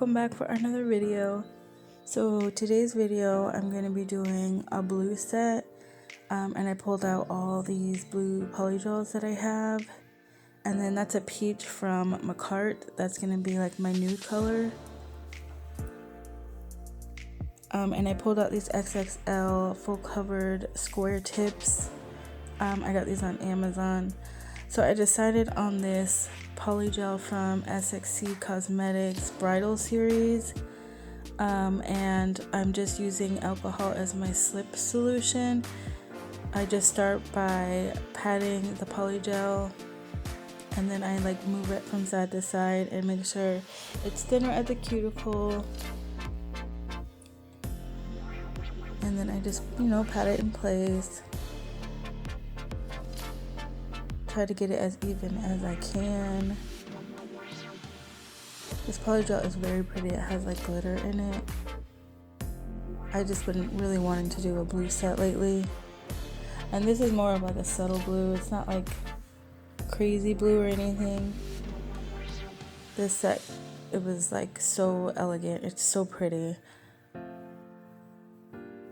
welcome back for another video. So today's video I'm going to be doing a blue set, and I pulled out all these blue polygels that I have, and then that's a peach from McCart. That's going to be like my nude color. And I pulled out these XXL full covered square tips. I got these on Amazon. So I decided on this polygel from SXC Cosmetics Bridal Series, and I'm just using alcohol as my slip solution. I just start by patting the polygel, and then I like move it from side to side and make sure it's thinner at the cuticle, and then I just pat it in place. Try to get it as even as I can. This polygel is very pretty. It has like glitter in it. I just been really wanting to do a blue set lately, and this is more of like a subtle blue. It's not like crazy blue or anything. This set, it was like so elegant. It's so pretty.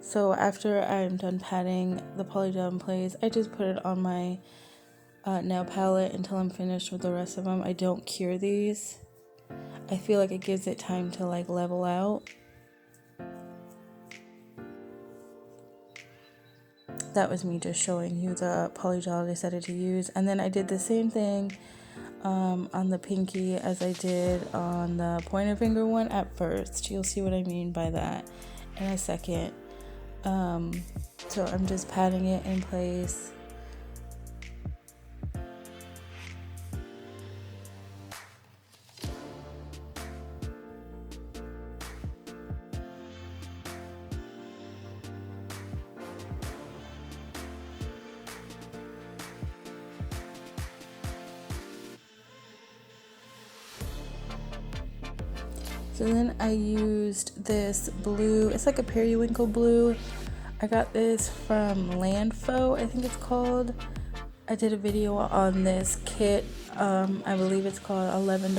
So after I'm done patting the polygel in place, I just put it on my nail palette until I'm finished with the rest of them. I don't cure these. I feel like it gives it time to like level out. That was me just showing you the polygel I decided to use, and then I did the same thing on the pinky as I did on the pointer finger one at first. You'll see what I mean by that in a second. So I'm just patting it in place. So then I used this blue, it's like a periwinkle blue. I got this from Landfo, I think it's called. I did a video on this kit. I believe it's called $11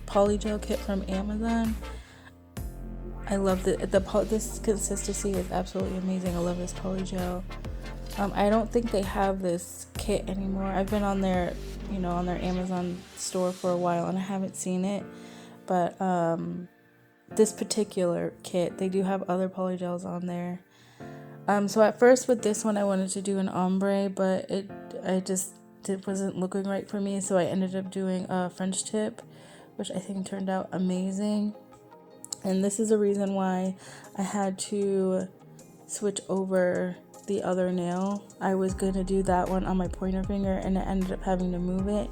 polygel kit from Amazon. I love this consistency is absolutely amazing. I love this polygel. I don't think they have this kit anymore. I've been on their, on their Amazon store for a while and I haven't seen it. But this particular kit, they do have other polygels on there. So at first with this one, I wanted to do an ombre, but it wasn't looking right for me. So I ended up doing a French tip, which I think turned out amazing. And this is the reason why I had to switch over the other nail. I was going to do that one on my pointer finger, and I ended up having to move it.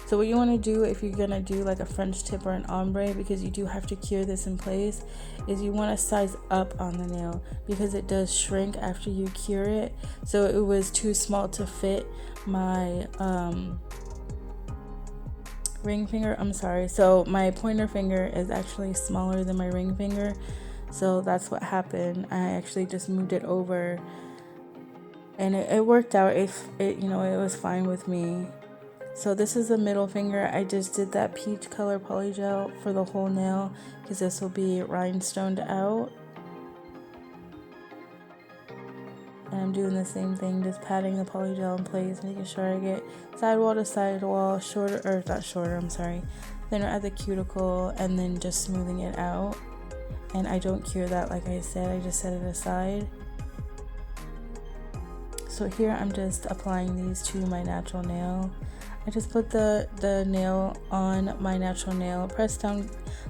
So what you want to do if you're going to do like a French tip or an ombre, because you do have to cure this in place, is you want to size up on the nail, because it does shrink after you cure it. So it was too small to fit my ring finger. So my pointer finger is actually smaller than my ring finger. So that's what happened. I actually just moved it over, and it worked out. It was fine with me. So this is the middle finger. I just did that peach color polygel for the whole nail, because this will be rhinestoned out. And I'm doing the same thing, just patting the polygel in place, making sure I get sidewall to sidewall, thinner at the cuticle, and then just smoothing it out. And I don't cure that, like I said, I just set it aside. So here I'm just applying these to my natural nail. I just put the nail on my natural nail, press down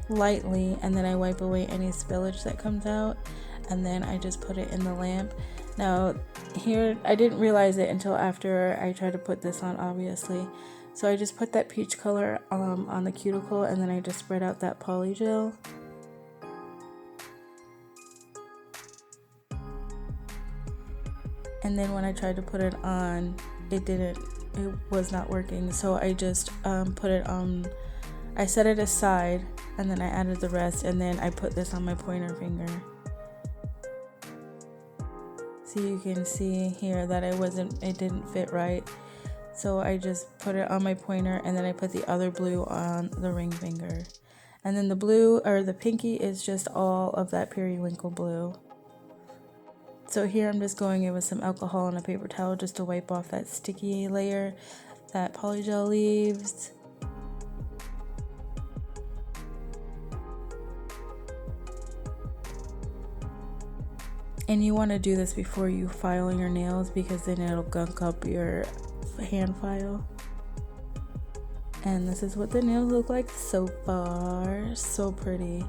lightly, and then I wipe away any spillage that comes out, and then I just put it in the lamp. Now here, I didn't realize it until after I tried to put this on, obviously. So I just put that peach color on the cuticle, and then I just spread out that polygel. And then when I tried to put it on, it was not working. So I just put it on, I set it aside, and then I added the rest, and then I put this on my pointer finger. So you can see here that it didn't fit right. So I just put it on my pointer, and then I put the other blue on the ring finger. And then the blue, or the pinky, is just all of that periwinkle blue. So here I'm just going in with some alcohol and a paper towel just to wipe off that sticky layer that polygel leaves. And you want to do this before you file your nails, because then it'll gunk up your hand file. And this is what the nails look like so far. So pretty.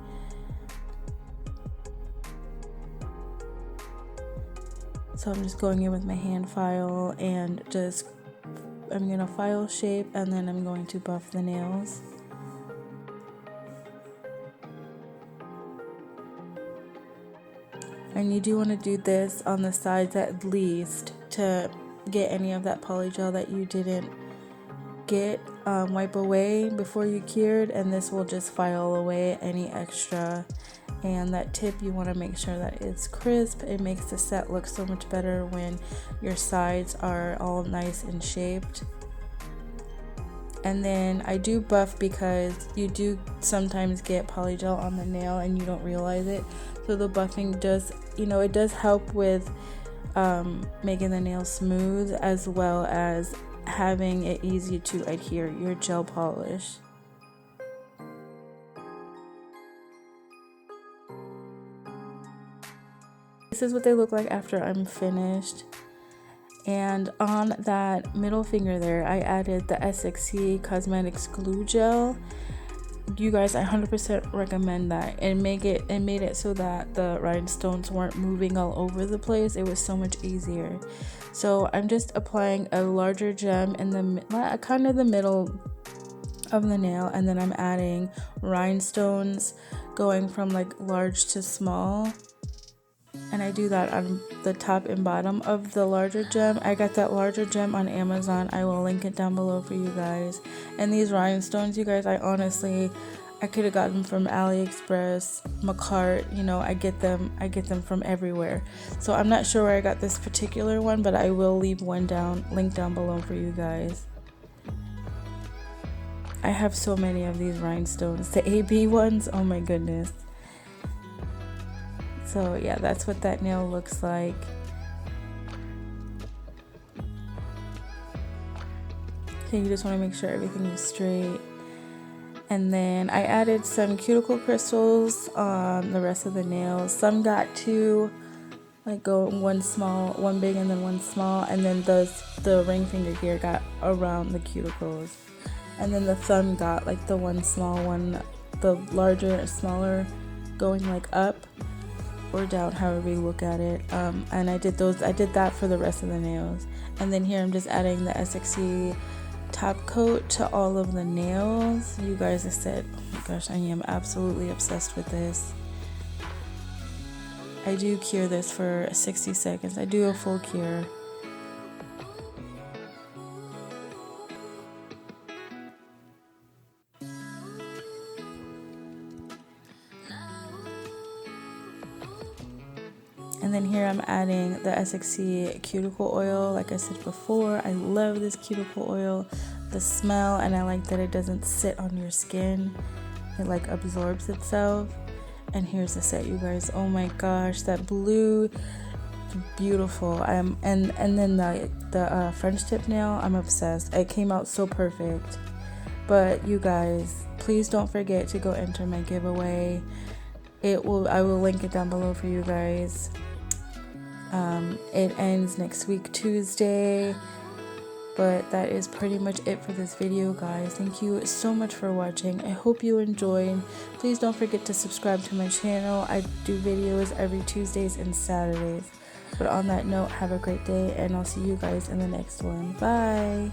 So I'm just going in with my hand file and just, I'm gonna file shape, and then I'm going to buff the nails. And you do want to do this on the sides at least to get any of that polygel that you didn't get, wipe away before you cured, and this will just file away any extra. And that tip, you want to make sure that it's crisp. It makes the set look so much better when your sides are all nice and shaped. And then I do buff because you do sometimes get polygel on the nail and you don't realize it. So the buffing does, it does help with making the nail smooth, as well as having it easy to adhere your gel polish. This is what they look like after I'm finished. And on that middle finger there, I added the SXC Cosmetics Glue Gel. You guys, I 100% recommend that. It made it so that the rhinestones weren't moving all over the place. It was so much easier. So I'm just applying a larger gem in the kind of the middle of the nail, and then I'm adding rhinestones going from like large to small. And I do that on the top and bottom of the larger gem. I got that larger gem on Amazon. I will link it down below for you guys. And these rhinestones, you guys, I could have gotten them from AliExpress, Macart, I get them from everywhere. So I'm not sure where I got this particular one, but I will leave link down below for you guys. I have so many of these rhinestones. The AB ones, oh my goodness. So yeah, that's what that nail looks like. Okay, you just want to make sure everything is straight. And then I added some cuticle crystals on the rest of the nails. Some got two, like one small, one big, and then one small. And then the ring finger here got around the cuticles. And then the thumb got like the one small one, the larger and smaller going like up or down, however you look at it. And I did that for the rest of the nails. And then here I'm just adding the SXC top coat to all of the nails. You guys have said, oh my gosh, I am absolutely obsessed with this. I do cure this for 60 seconds. I do a full cure. And then here I'm adding the SXC cuticle oil. Like I said before, I love this cuticle oil, the smell, and I like that it doesn't sit on your skin. It like absorbs itself. And here's the set, you guys. Oh my gosh, that blue, beautiful. And then the French tip nail, I'm obsessed. It came out so perfect. But you guys, please don't forget to go enter my giveaway. I will link it down below for you guys. It ends next week Tuesday, but that is pretty much it for this video, guys. Thank you so much for watching. I hope you enjoyed. Please don't forget to subscribe to my channel. I do videos every Tuesdays and Saturdays. But on that note, have a great day, and I'll see you guys in the next one. Bye.